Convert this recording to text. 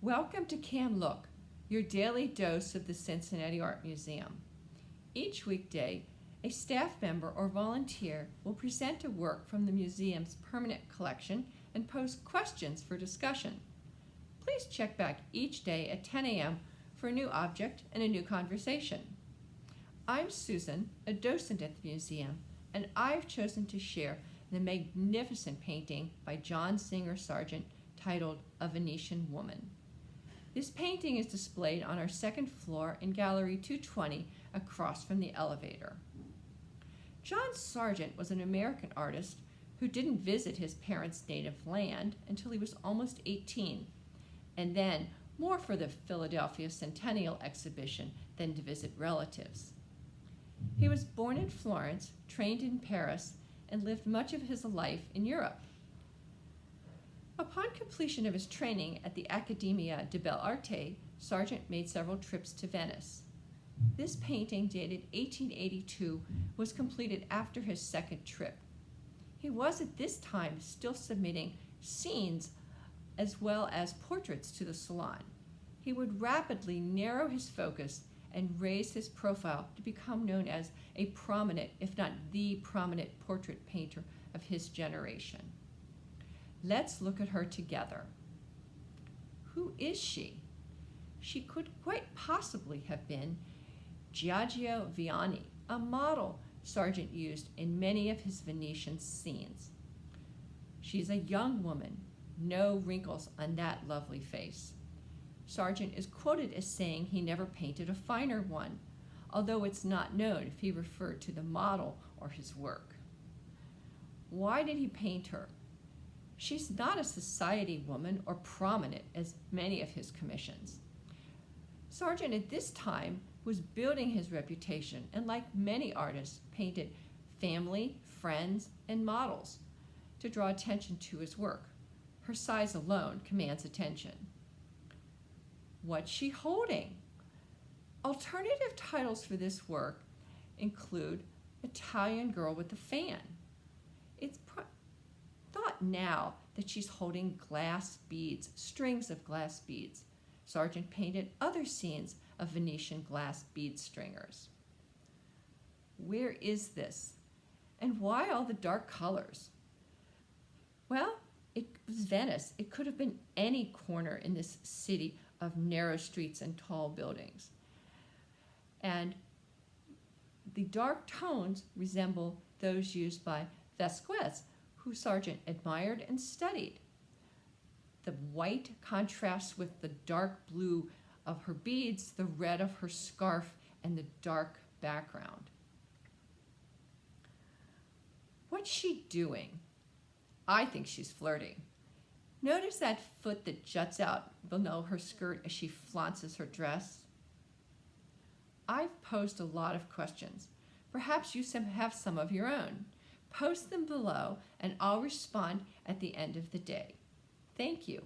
Welcome to Cam Look, your daily dose of the Cincinnati Art Museum. Each weekday, a staff member or volunteer will present a work from the museum's permanent collection and pose questions for discussion. Please check back each day at 10 a.m. for a new object and a new conversation. I'm Susan, a docent at the museum, and I've chosen to share the magnificent painting by John Singer Sargent titled A Venetian Woman. This painting is displayed on our second floor in Gallery 220 across from the elevator. John Sargent was an American artist who didn't visit his parents' native land until he was almost 18, and then more for the Philadelphia Centennial exhibition than to visit relatives. He was born in Florence, trained in Paris, and lived much of his life in Europe. Upon completion of his training at the Accademia di Belle Arte, Sargent made several trips to Venice. This painting, dated 1882, was completed after his second trip. He was at this time still submitting scenes as well as portraits to the Salon. He would rapidly narrow his focus and raise his profile to become known as a prominent, if not the prominent, portrait painter of his generation. Let's look at her together. Who is she? She could quite possibly have been Giorgio Viani, a model Sargent used in many of his Venetian scenes. She's a young woman, no wrinkles on that lovely face. Sargent is quoted as saying he never painted a finer one, although it's not known if he referred to the model or his work. Why did he paint her? She's not a society woman or prominent as many of his commissions. Sargent at this time was building his reputation and, like many artists, painted family, friends, and models to draw attention to his work. Her size alone commands attention. What's she holding? Alternative titles for this work include Italian Girl with a Fan. It's thought now that she's holding glass beads, strings of glass beads. Sargent painted other scenes of Venetian glass bead stringers. Where is this? And why all the dark colors? Well, it was Venice. It could have been any corner in this city of narrow streets and tall buildings. And the dark tones resemble those used by Vasquez, who Sargent admired and studied. The white contrasts with the dark blue of her beads, the red of her scarf, and the dark background. What's she doing? I think she's flirting. Notice that foot that juts out below her skirt as she flounces her dress? I've posed a lot of questions. Perhaps you have some of your own. Post them below and I'll respond at the end of the day. Thank you.